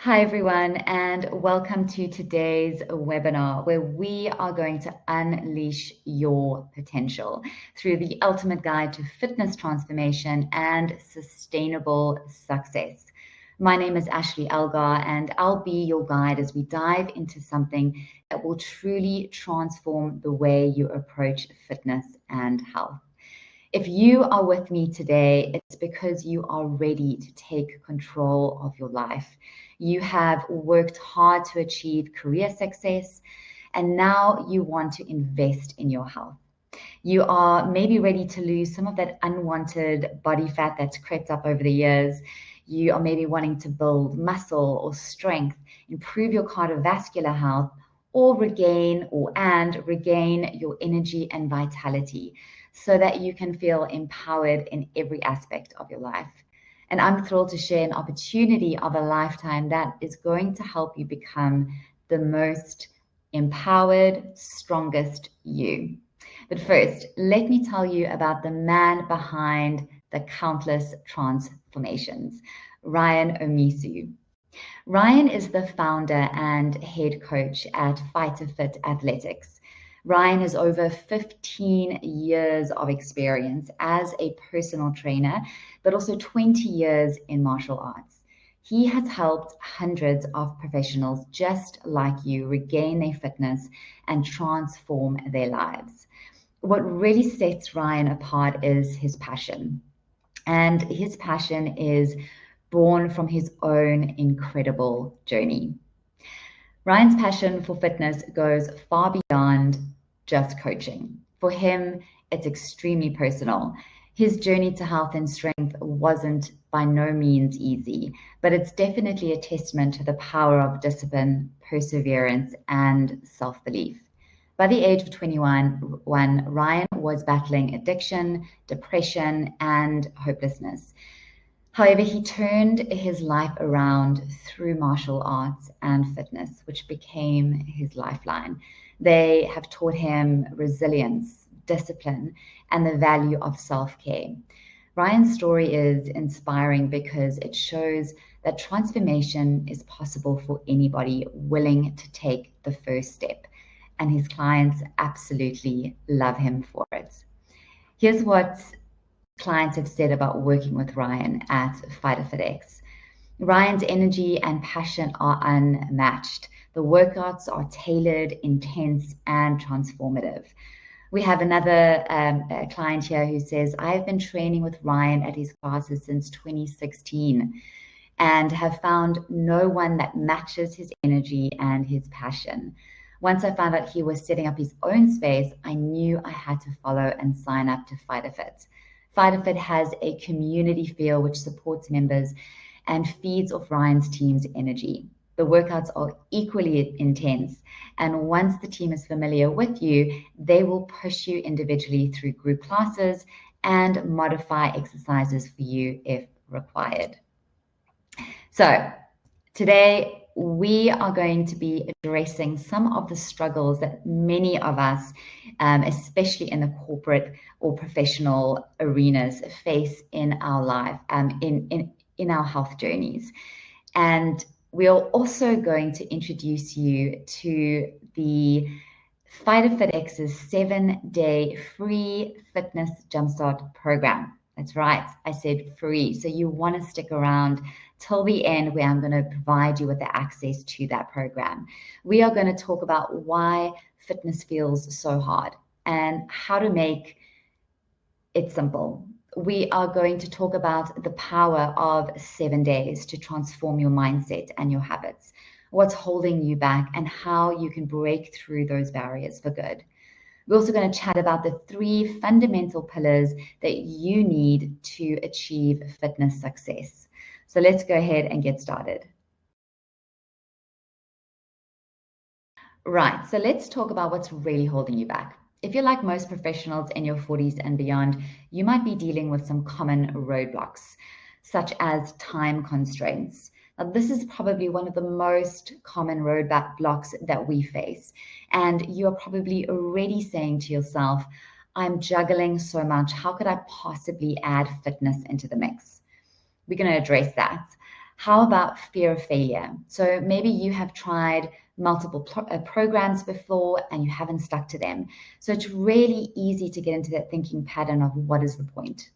Hi, everyone, and welcome to today's webinar where we are going to unleash your potential through the ultimate guide to fitness transformation and sustainable success. My name is Ashley Elgar, and I'll be your guide as we dive into something that will truly transform the way you approach fitness and health. If you are with me today, it's because you are ready to take control of your life. You have worked hard to achieve career success, and now you want to invest in your health. You are maybe ready to lose some of that unwanted body fat that's crept up over the years. You are maybe wanting to build muscle or strength, improve your cardiovascular health, or regain your energy and vitality so that you can feel empowered in every aspect of your life. And I'm thrilled to share an opportunity of a lifetime that is going to help you become the most empowered, strongest you. But first, let me tell you about the man behind the countless transformations, Ryan Omeasoo. Ryan is the founder and head coach at Fighter Fit Athletics. Ryan has over 15 years of experience as a personal trainer, but also 20 years in martial arts. He has helped hundreds of professionals just like you regain their fitness and transform their lives. What really sets Ryan apart is his passion. And his passion is born from his own incredible journey. Ryan's passion for fitness goes far beyond just coaching. For him, it's extremely personal. His journey to health and strength wasn't by no means easy, but it's definitely a testament to the power of discipline, perseverance, and self-belief. By the age of 21, Ryan was battling addiction, depression, and hopelessness. However, he turned his life around through martial arts and fitness, which became his lifeline. They have taught him resilience, discipline, and the value of self-care. Ryan's story is inspiring because it shows that transformation is possible for anybody willing to take the first step, and his clients absolutely love him for it. Here's what clients have said about working with Ryan at Fighter FitX. Ryan's energy and passion are unmatched. The workouts are tailored, intense, and transformative. We have another client here who says, I have been training with Ryan at his classes since 2016 and have found no one that matches his energy and his passion. Once I found out he was setting up his own space, I knew I had to follow and sign up to Fighter Fit. Fighter Fit has a community feel which supports members and feeds off Ryan's team's energy. The workouts are equally intense, and once the team is familiar with you, they will push you individually through group classes and modify exercises for you if required. So today, we are going to be addressing some of the struggles that many of us, especially in the corporate or professional arenas, face in our life, in our health journeys. And we are also going to introduce you to the Fighter FitX's 7-day free Fitness Jumpstart program. That's right, I said free. So you want to stick around till the end where I'm going to provide you with the access to that program. We are going to talk about why fitness feels so hard and how to make it simple. We are going to talk about the power of 7 days to transform your mindset and your habits, what's holding you back, and how you can break through those barriers for good. We're also going to chat about the 3 fundamental pillars that you need to achieve fitness success. So let's go ahead and get started. Right, so let's talk about what's really holding you back. If you're like most professionals in your 40s and beyond, you might be dealing with some common roadblocks, such as time constraints. Now, this is probably one of the most common roadblocks that we face. And you're probably already saying to yourself, I'm juggling so much. How could I possibly add fitness into the mix? We're going to address that. How about fear of failure? So maybe you have tried multiple programs before and you haven't stuck to them. So it's really easy to get into that thinking pattern of what is the point?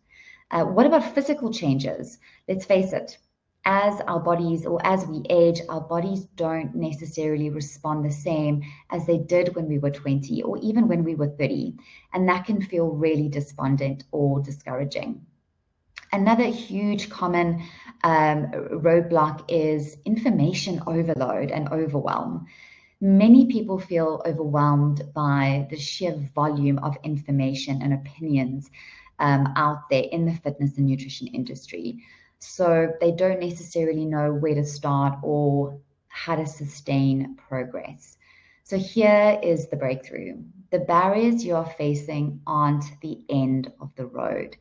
What about physical changes? Let's face it, as our bodies or as we age, our bodies don't necessarily respond the same as they did when we were 20 or even when we were 30. And that can feel really despondent or discouraging. Another huge common roadblock is information overload and overwhelm. Many people feel overwhelmed by the sheer volume of information and opinions out there in the fitness and nutrition industry. So they don't necessarily know where to start or how to sustain progress. So here is the breakthrough. The barriers you are facing aren't the end of the road.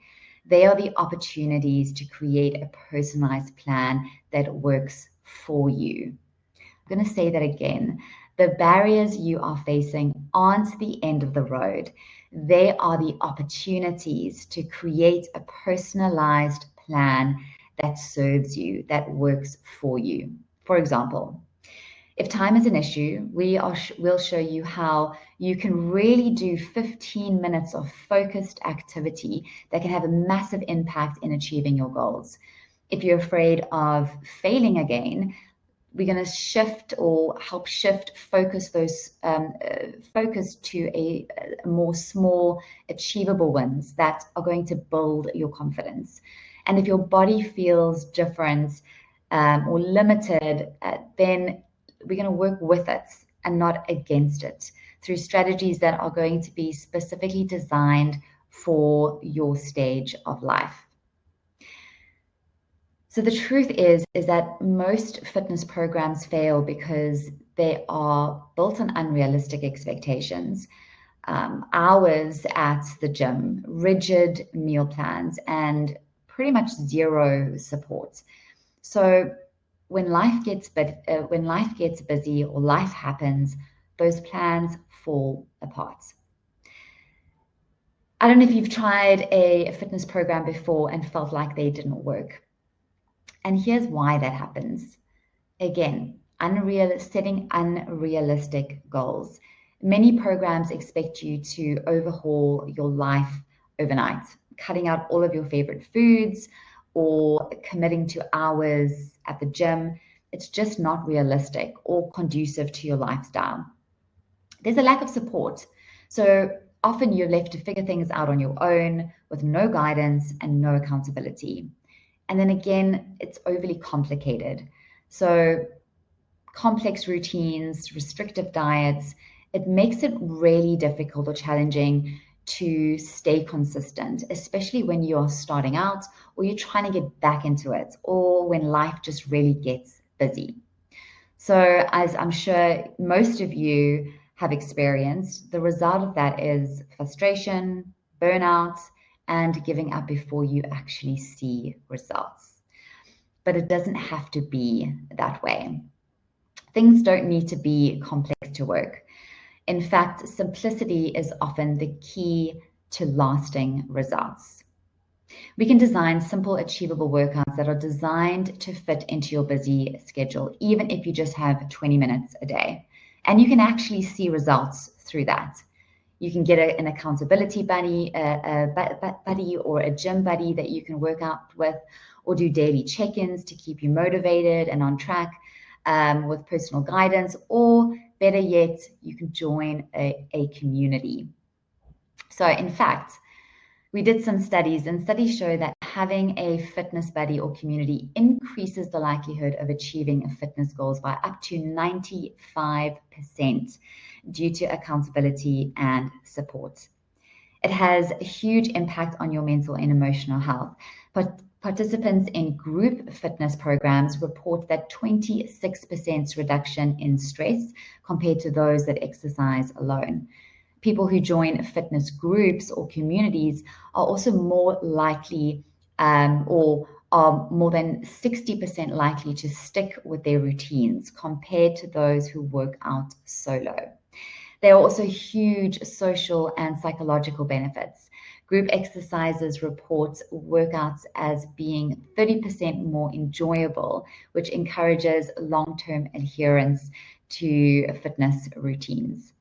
They are the opportunities to create a personalized plan that works for you. I'm going to say that again. The barriers you are facing aren't the end of the road. They are the opportunities to create a personalized plan that serves you, that works for you. For example, if time is an issue, we'll show you how you can really do 15 minutes of focused activity that can have a massive impact in achieving your goals. If you're afraid of failing again, we're going to shift or help shift focus to a more small, achievable wins that are going to build your confidence. And if your body feels different or limited, then we're going to work with it and not against it through strategies that are going to be specifically designed for your stage of life. So the truth is that most fitness programs fail because they are built on unrealistic expectations. Hours at the gym, rigid meal plans, and pretty much zero support. So when life gets busy or life happens, those plans fall apart. I don't know if you've tried a fitness program before and felt like they didn't work. And here's why that happens. Again, setting unrealistic goals. Many programs expect you to overhaul your life overnight, cutting out all of your favorite foods or committing to hours at the gym. It's just not realistic or conducive to your lifestyle. There's a lack of support. So often you're left to figure things out on your own with no guidance and no accountability. And then again, it's overly complicated. So complex routines, restrictive diets, it makes it really difficult or challenging to stay consistent, especially when you're starting out or you're trying to get back into it or when life just really gets busy. So as I'm sure most of you have experienced, the result of that is frustration, burnout, and giving up before you actually see results. But it doesn't have to be that way. Things don't need to be complex to work. In fact, simplicity is often the key to lasting results. We can design simple, achievable workouts that are designed to fit into your busy schedule, even if you just have 20 minutes a day. And you can actually see results through that. You can get an accountability buddy, buddy or a gym buddy that you can work out with, or do daily check-ins to keep you motivated and on track with personal guidance, or better yet, you can join a community. So in fact, we did some studies, and studies show that having a fitness buddy or community increases the likelihood of achieving fitness goals by up to 95% due to accountability and support. It has a huge impact on your mental and emotional health. But participants in group fitness programs report that 26% reduction in stress compared to those that exercise alone. People who join fitness groups or communities are also more likely or are more than 60% likely to stick with their routines compared to those who work out solo. There are also huge social and psychological benefits. Group exercises report workouts as being 30% more enjoyable, which encourages long-term adherence to fitness routines.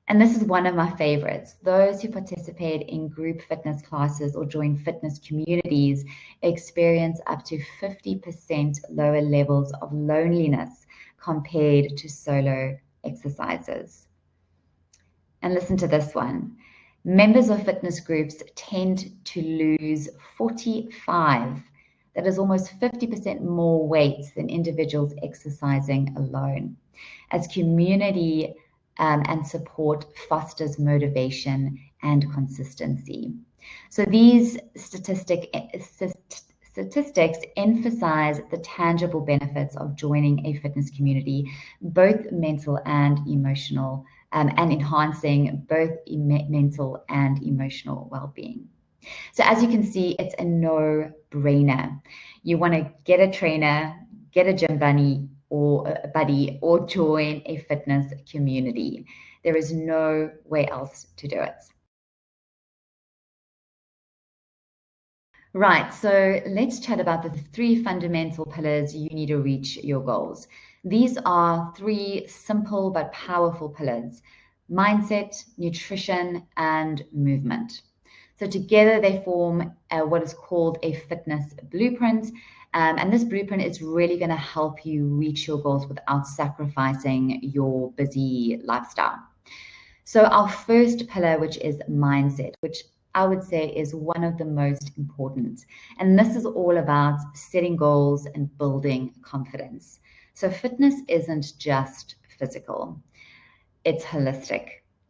And this is one of my favorites. Those who participate in group fitness classes or join fitness communities experience up to 50% lower levels of loneliness compared to solo exercises. And listen to this one. Members of fitness groups tend to lose 45, that is almost 50% more weight than individuals exercising alone, as community and support fosters motivation and consistency. So these statistics emphasize the tangible benefits of joining a fitness community, both mental and emotional, and enhancing both mental and emotional well-being. So as you can see, it's a no-brainer. You want to get a trainer, get a gym buddy, or join a fitness community. There is no way else to do it. Right, so let's chat about the 3 fundamental pillars you need to reach your goals. These are 3 simple but powerful pillars: mindset, nutrition, and movement. So together they form what is called a fitness blueprint. And this blueprint is really going to help you reach your goals without sacrificing your busy lifestyle. So our first pillar, which is mindset, which I would say is one of the most important. And this is all about setting goals and building confidence. So fitness isn't just physical, it's holistic.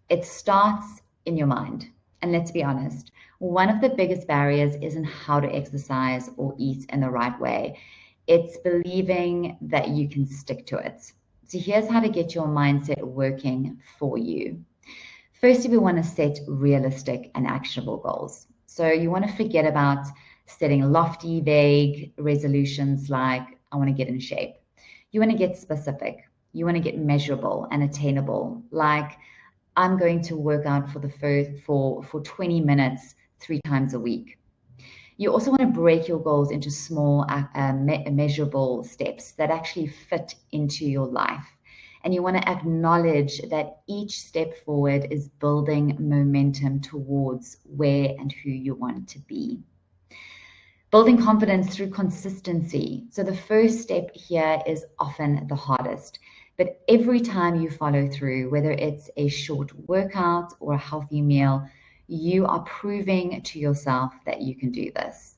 It starts in your mind. And let's be honest, one of the biggest barriers isn't how to exercise or eat in the right way. It's believing that you can stick to it. So here's how to get your mindset working for you. Firstly, we want to set realistic and actionable goals. So you want to forget about setting lofty, vague resolutions like, I want to get in shape. You want to get specific. You want to get measurable and attainable, like, I'm going to work out for 20 minutes 3 times a week. You also want to break your goals into small, measurable steps that actually fit into your life. And you want to acknowledge that each step forward is building momentum towards where and who you want to be. Building confidence through consistency. So the first step here is often the hardest. But every time you follow through, whether it's a short workout or a healthy meal, you are proving to yourself that you can do this.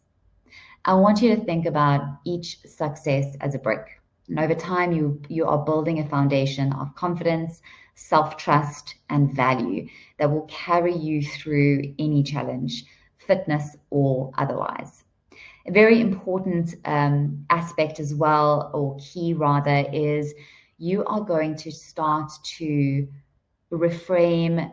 I want you to think about each success as a brick. And over time, you are building a foundation of confidence, self-trust, and value that will carry you through any challenge, fitness or otherwise. A very important aspect as well, or key rather, is you are going to start to reframe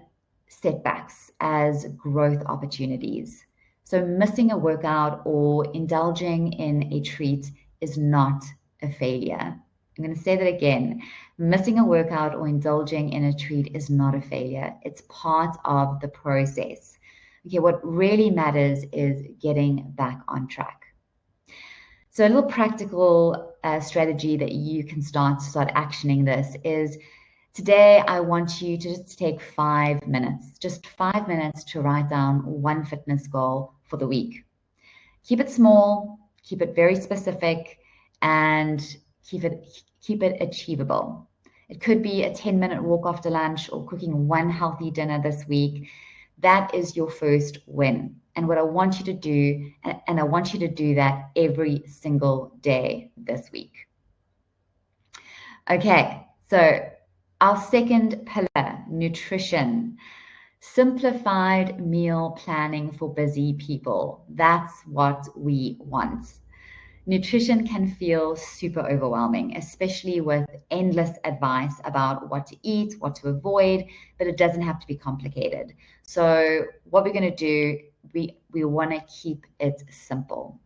setbacks as growth opportunities. So missing a workout or indulging in a treat is not a failure. I'm going to say that again. Missing a workout or indulging in a treat is not a failure. It's part of the process. Okay, what really matters is getting back on track. So a little practical strategy that you can start actioning this is, today I want you to just take 5 minutes, just 5 minutes to write down one fitness goal for the week. Keep it small, keep it very specific, and keep it achievable. It could be a 10-minute walk after lunch or cooking one healthy dinner this week. That is your first win. And what I want you to do, and I want you to do that every single day this week. Okay, so our second pillar, nutrition. Simplified meal planning for busy people. That's what we want. Nutrition can feel super overwhelming, especially with endless advice about what to eat, what to avoid, but it doesn't have to be complicated. So what we're going to do, we want to keep it simple.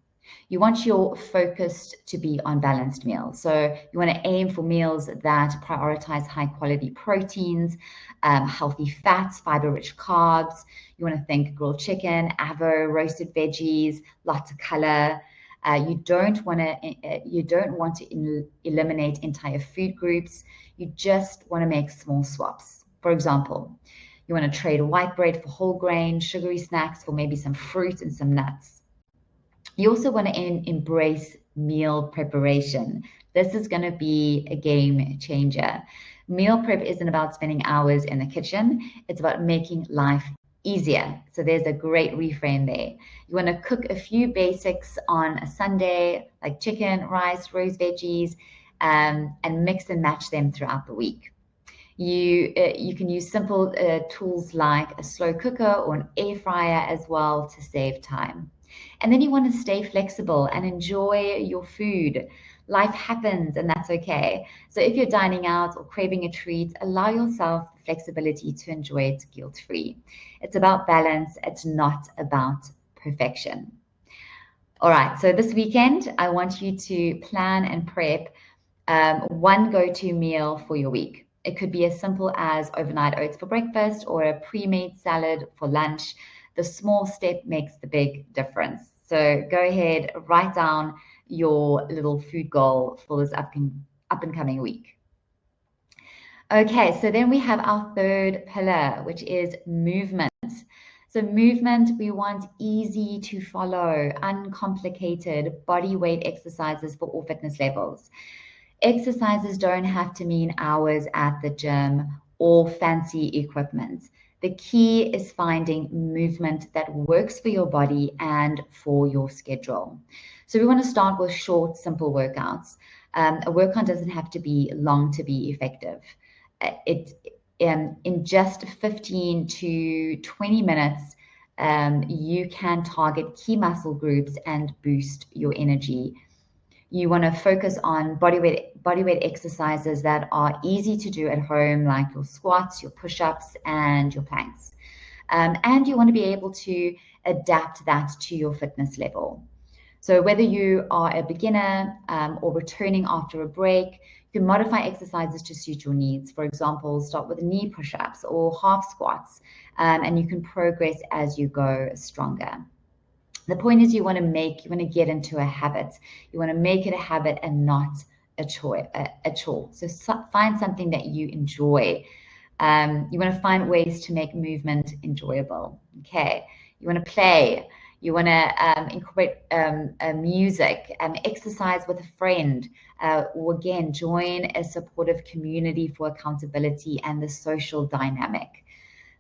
You want your focus to be on balanced meals. So you want to aim for meals that prioritize high quality proteins, healthy fats, fiber-rich carbs. You want to think grilled chicken, avo, roasted veggies, lots of color. You don't want to eliminate entire food groups. You just want to make small swaps. For example, you want to trade white bread for whole grain, sugary snacks for maybe some fruit and some nuts. You also want to embrace meal preparation. This is going to be a game changer. Meal prep isn't about spending hours in the kitchen. It's about making life easier. So there's a great reframe there. You want to cook a few basics on a Sunday, like chicken, rice, roast veggies, and mix and match them throughout the week. You can use simple tools like a slow cooker or an air fryer as well to save time. And then you want to stay flexible and enjoy your food. Life happens, and that's okay. So if you're dining out or craving a treat, allow yourself the flexibility to enjoy it guilt-free. It's about balance. It's not about perfection. All right, so this weekend, I want you to plan and prep one go-to meal for your week. It could be as simple as overnight oats for breakfast or a pre-made salad for lunch. The small step makes the big difference. So go ahead, write down your little food goal for this up and coming week. Okay, so then we have our third pillar, which is movement. So movement, we want easy to follow, uncomplicated body weight exercises for all fitness levels. Exercises don't have to mean hours at the gym or fancy equipment. The key is finding movement that works for your body and for your schedule. So we want to start with short, simple workouts. A workout doesn't have to be long to be effective. In just 15 to 20 minutes, you can target key muscle groups and boost your energy. You want to focus on bodyweight exercises that are easy to do at home, like your squats, your push-ups, and your planks. And you want to be able to adapt that to your fitness level. So whether you are a beginner or returning after a break, you can modify exercises to suit your needs. For example, start with knee push-ups or half squats, and you can progress as you go stronger. The point is you want to get into a habit. You want to make it a habit and not a chore. So find something that you enjoy. You want to find ways to make movement enjoyable. Okay. You want to play. You want to incorporate music, exercise with a friend, or again, join a supportive community for accountability and the social dynamic.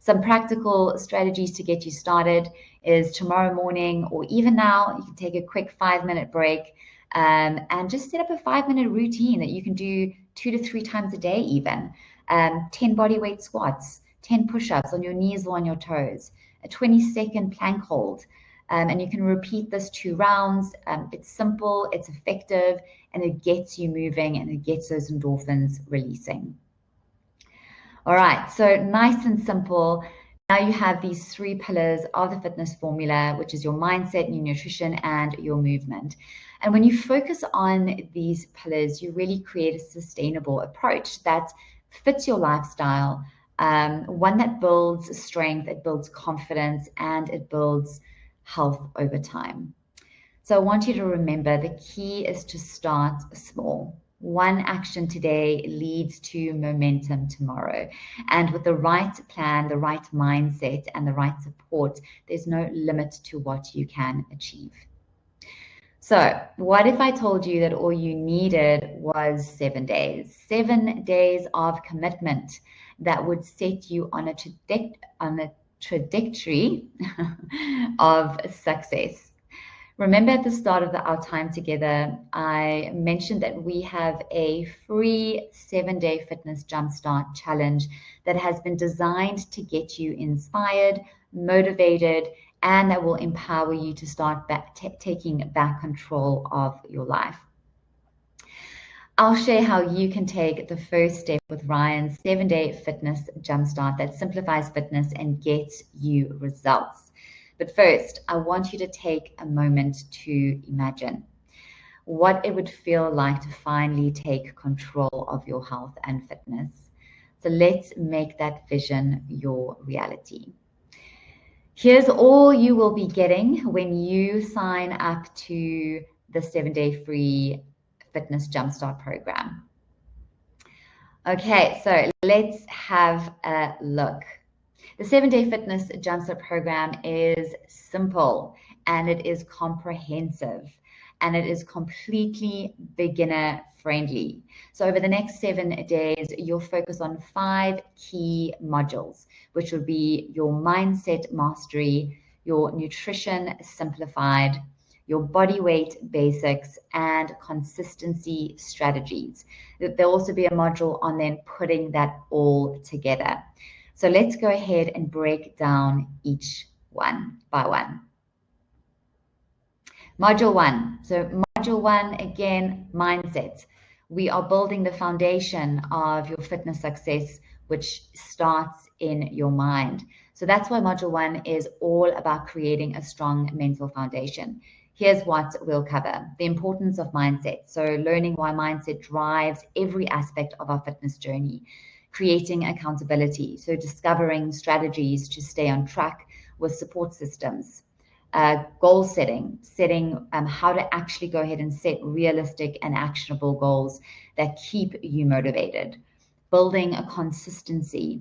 Some practical strategies to get you started is tomorrow morning, or even now, you can take a quick 5-minute break and just set up a 5-minute routine that you can do 2 to 3 times a day even. 10 bodyweight squats, 10 push-ups on your knees or on your toes, a 20-second plank hold. And you can repeat this 2 rounds. It's simple, it's effective, and it gets you moving and it gets those endorphins releasing. All right, so nice and simple. Now you have these 3 pillars of the fitness formula, which is your mindset, your nutrition, and your movement. And when you focus on these pillars, you really create a sustainable approach that fits your lifestyle, one that builds strength, it builds confidence, and it builds health over time. So I want you to remember the key is to start small. One action today leads to momentum tomorrow. And with the right plan, the right mindset, and the right support, there's no limit to what you can achieve. So what if I told you that all you needed was 7 days? 7 days of commitment that would set you on a trajectory of success. Remember at the start of our time together, I mentioned that we have a free 7-day Fitness Jumpstart challenge that has been designed to get you inspired, motivated, and that will empower you to start taking back control of your life. I'll share how you can take the first step with Ryan's 7-day Fitness Jumpstart that simplifies fitness and gets you results. But first, I want you to take a moment to imagine what it would feel like to finally take control of your health and fitness. So let's make that vision your reality. Here's all you will be getting when you sign up to the 7-day free Fitness Jumpstart program. Okay, so let's have a look. The 7-day Fitness Jumpstart program is simple and it is comprehensive and it is completely beginner friendly. So over the next 7 days, you'll focus on 5 key modules, which will be your mindset mastery, your nutrition simplified, your body weight basics, and consistency strategies. There'll also be a module on then putting that all together. So let's go ahead and break down each one by one. Module 1. So module 1, again, mindset. We are building the foundation of your fitness success, which starts in your mind. So that's why module 1 is all about creating a strong mental foundation. Here's what we'll cover: the importance of mindset. So learning why mindset drives every aspect of our fitness journey. Creating accountability. So discovering strategies to stay on track with support systems. Goal setting, how to actually go ahead and set realistic and actionable goals that keep you motivated. Building a consistency.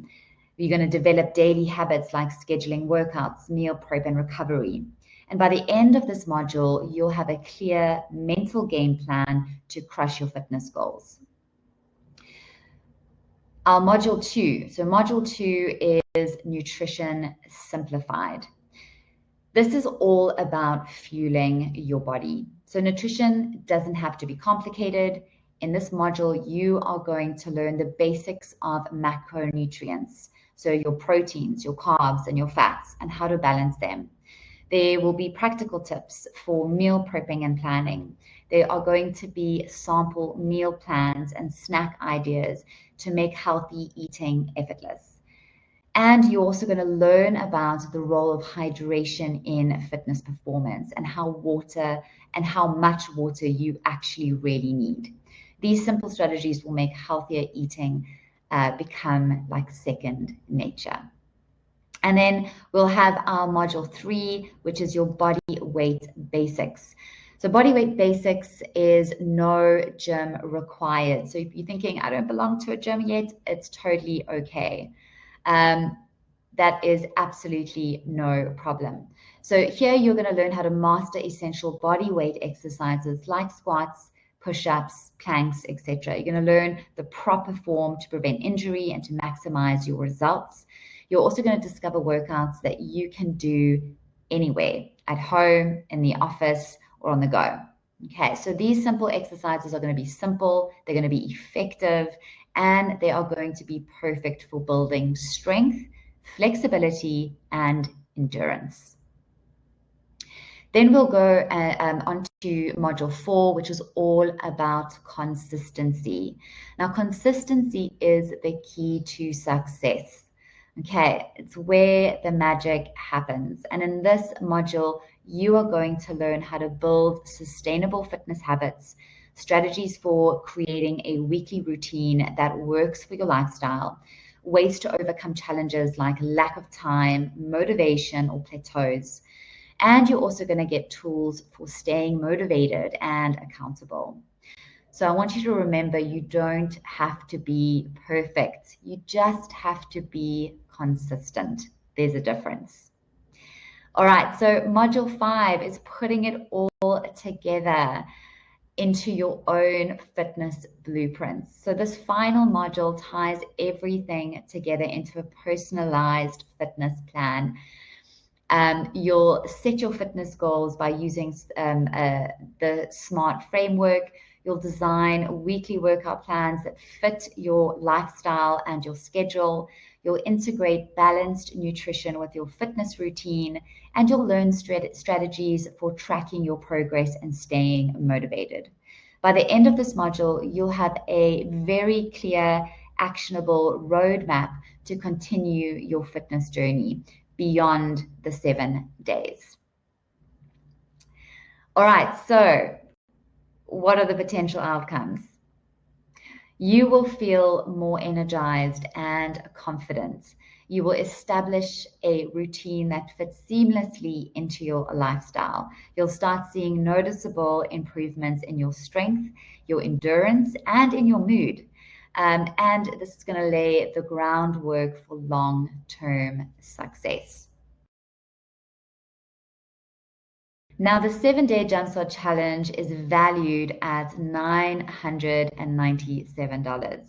You're going to develop daily habits like scheduling workouts, meal prep, and recovery. And by the end of this module, you'll have a clear mental game plan to crush your fitness goals. Our module 2. So module 2 is nutrition simplified. This is all about fueling your body. So nutrition doesn't have to be complicated. In this module, you are going to learn the basics of macronutrients. So your proteins, your carbs, and your fats, and how to balance them. There will be practical tips for meal prepping and planning. There are going to be sample meal plans and snack ideas to make healthy eating effortless. And you're also going to learn about the role of hydration in fitness performance and how much water you actually really need. These simple strategies will make healthier eating become like second nature. And then we'll have our module 3, which is your body weight basics. So body weight basics is no gym required. So if you're thinking, I don't belong to a gym yet, it's totally okay. That is absolutely no problem. So here you're going to learn how to master essential body weight exercises like squats, push-ups, planks, etc. You're going to learn the proper form to prevent injury and to maximize your results. You're also going to discover workouts that you can do anywhere, at home, in the office, or on the go. Okay, so these simple exercises are going to be simple, they're going to be effective, and they are going to be perfect for building strength, flexibility, and endurance. Then we'll go on to module 4, which is all about consistency. Now, consistency is the key to success. Okay, it's where the magic happens. And in this module, you are going to learn how to build sustainable fitness habits, strategies for creating a weekly routine that works for your lifestyle, ways to overcome challenges like lack of time, motivation, or plateaus. And you're also going to get tools for staying motivated and accountable. So I want you to remember, you don't have to be perfect. You just have to be consistent. There's a difference. All right, so module 5 is putting it all together into your own fitness blueprints. So this final module ties everything together into a personalized fitness plan. You'll set your fitness goals by using the SMART framework. You'll design weekly workout plans that fit your lifestyle and your schedule. You'll integrate balanced nutrition with your fitness routine, and you'll learn strategies for tracking your progress and staying motivated. By the end of this module, you'll have a very clear, actionable roadmap to continue your fitness journey. beyond the 7 days. All right, so what are the potential outcomes? You will feel more energized and confident. You will establish a routine that fits seamlessly into your lifestyle. You'll start seeing noticeable improvements in your strength, your endurance, and in your mood. And this is going to lay the groundwork for long-term success. Now, the 7-day Jumpstart Challenge is valued at $997.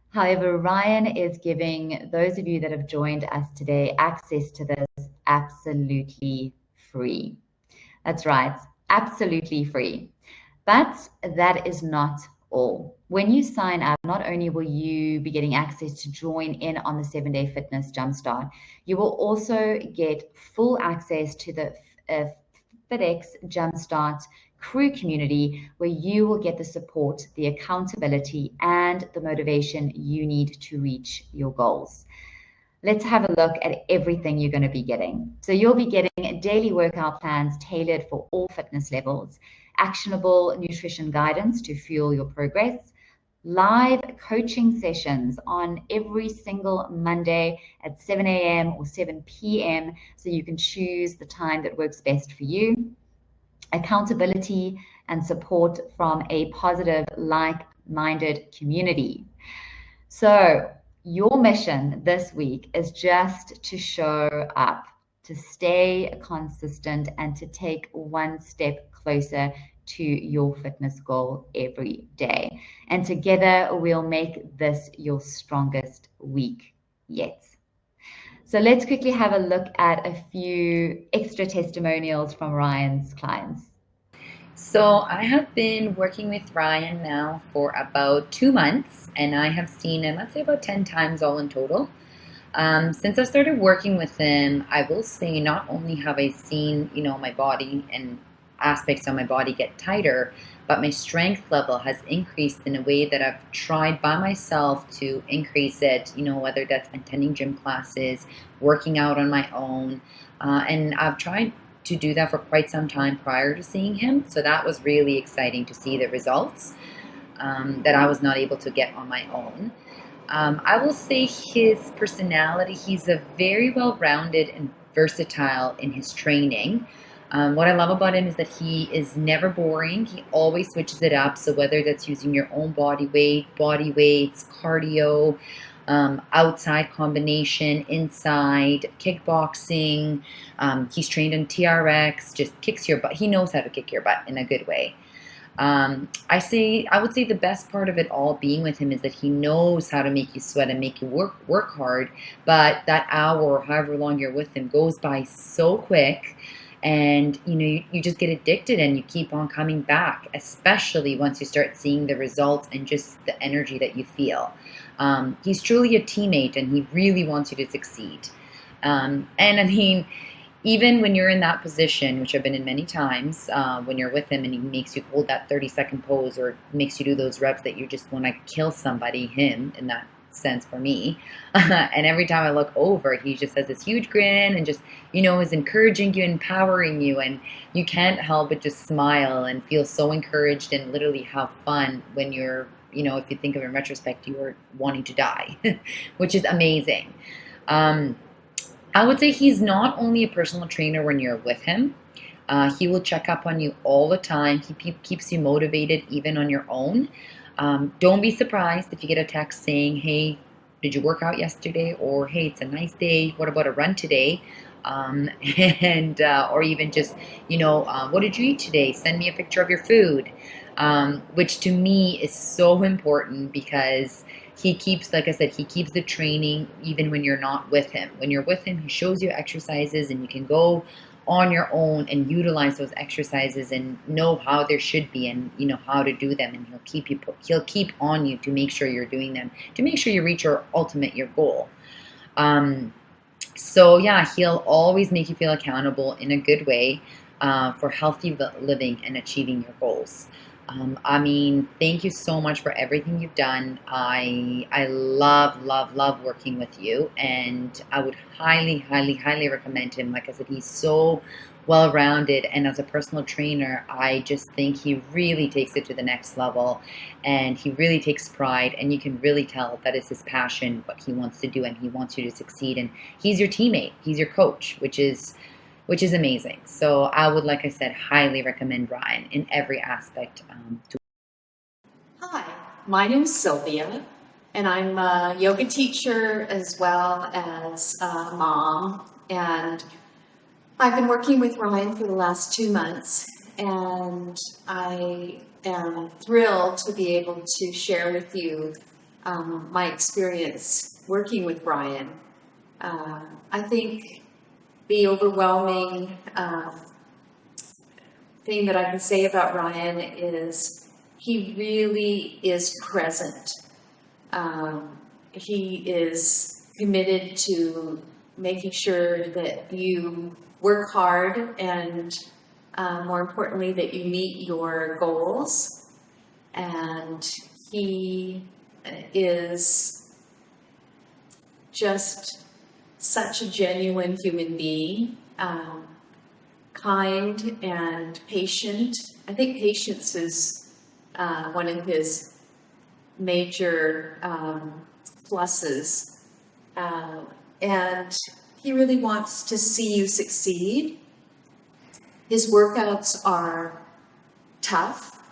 However, Ryan is giving those of you that have joined us today access to this absolutely free. That's right, absolutely free. But that is not all. When you sign up, not only will you be getting access to join in on the 7-day Fitness Jumpstart, you will also get full access to the FitX Jumpstart crew community, where you will get the support, the accountability, and the motivation you need to reach your goals. Let's have a look at everything you're going to be getting. So you'll be getting daily workout plans tailored for all fitness levels, actionable nutrition guidance to fuel your progress, live coaching sessions on every single Monday at 7 a.m. or 7 p.m. so you can choose the time that works best for you, accountability and support from a positive, like-minded community. So your mission this week is just to show up, to stay consistent, and to take one step closer to your fitness goal every day. And together we'll make this your strongest week yet. So let's quickly have a look at a few extra testimonials from Ryan's clients. So I have been working with Ryan now for about 2 months, and I have seen him, I'd say about 10 times all in total. Since I started working with him, I will say not only have I seen, my body and aspects of my body get tighter, but my strength level has increased in a way that I've tried by myself to increase it, whether that's attending gym classes, working out on my own, and I've tried to do that for quite some time prior to seeing him. So that was really exciting to see the results that I was not able to get on my own. I will say his personality, he's a very well-rounded and versatile in his training. What I love about him is that he is never boring. He always switches it up. So whether that's using your own body weight, body weights, cardio, outside combination, inside, kickboxing, he's trained in TRX, just kicks your butt. He knows how to kick your butt in a good way. I would say the best part of it all being with him is that he knows how to make you sweat and make you work hard, but that hour or however long you're with him goes by so quick, and you just get addicted and you keep on coming back, especially once you start seeing the results and just the energy that you feel. He's truly a teammate, and he really wants you to succeed. And I mean, even when you're in that position, which I've been in many times, when you're with him and he makes you hold that 30-second pose or makes you do those reps that you just want to kill somebody, him in that sense for me. And every time I look over, he just has this huge grin and just, is encouraging you, empowering you, and you can't help but just smile and feel so encouraged and literally have fun when you're, if you think of it in retrospect, you were wanting to die, which is amazing. I would say he's not only a personal trainer when you're with him. He will check up on you all the time. He keeps you motivated even on your own. Don't be surprised if you get a text saying, hey, did you work out yesterday? Or, hey, it's a nice day. What about a run today? Or even just, what did you eat today? Send me a picture of your food, which to me is so important because he keeps, like I said, he keeps the training even when you're not with him. When you're with him, he shows you exercises and you can go on your own and utilize those exercises and know how there should be and how to do them, and he'll keep on you to make sure you're doing them, to make sure you reach your goal. So yeah, he'll always make you feel accountable in a good way for healthy living and achieving your goals. I mean, thank you so much for everything you've done. I love, love, love working with you, and I would highly, highly, highly recommend him. Like I said, he's so well-rounded, and as a personal trainer, I just think he really takes it to the next level, and he really takes pride, and you can really tell that is his passion, what he wants to do, and he wants you to succeed. And he's your teammate, he's your coach, which is amazing. So I would, like I said, highly recommend Ryan in every aspect. Hi, my name is Sylvia, and I'm a yoga teacher as well as a mom. And I've been working with Ryan for the last 2 months, and I am thrilled to be able to share with you my experience working with Ryan. I think the overwhelming thing that I can say about Ryan is he really is present. He is committed to making sure that you work hard and more importantly, that you meet your goals. And he is just such a genuine human being. Kind and patient. I think patience is one of his major pluses. And he really wants to see you succeed. His workouts are tough,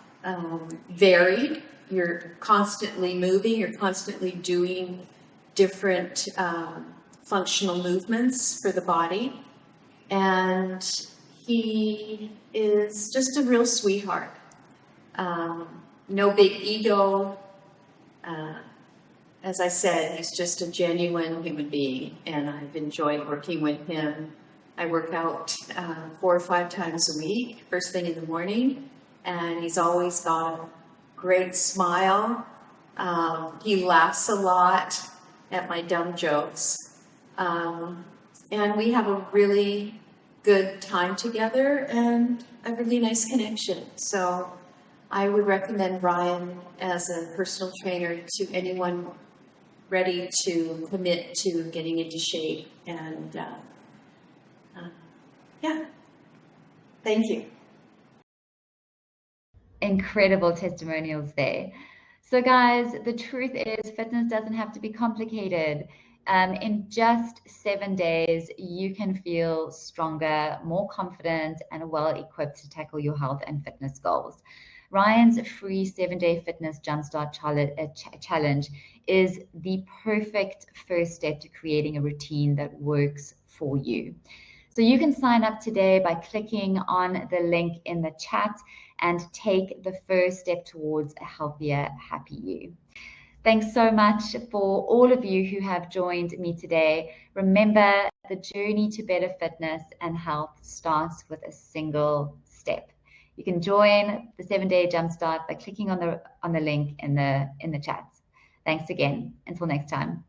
varied. You're constantly moving, you're constantly doing different functional movements for the body. And he is just a real sweetheart. No big ego. As I said, he's just a genuine human being, and I've enjoyed working with him. I work out 4 or 5 times a week, first thing in the morning, and he's always got a great smile. He laughs a lot at my dumb jokes. And we have a really good time together and a really nice connection. So I would recommend Ryan as a personal trainer to anyone ready to commit to getting into shape. And yeah, thank you. Incredible testimonials there. So guys, the truth is fitness doesn't have to be complicated. In just 7 days, you can feel stronger, more confident, and well equipped to tackle your health and fitness goals. Ryan's free 7-day fitness jumpstart challenge is the perfect first step to creating a routine that works for you. So you can sign up today by clicking on the link in the chat and take the first step towards a healthier, happy you. Thanks so much for all of you who have joined me today. Remember, the journey to better fitness and health starts with a single step. You can join the 7-day jumpstart by clicking on the link in the chat. Thanks again. Until next time.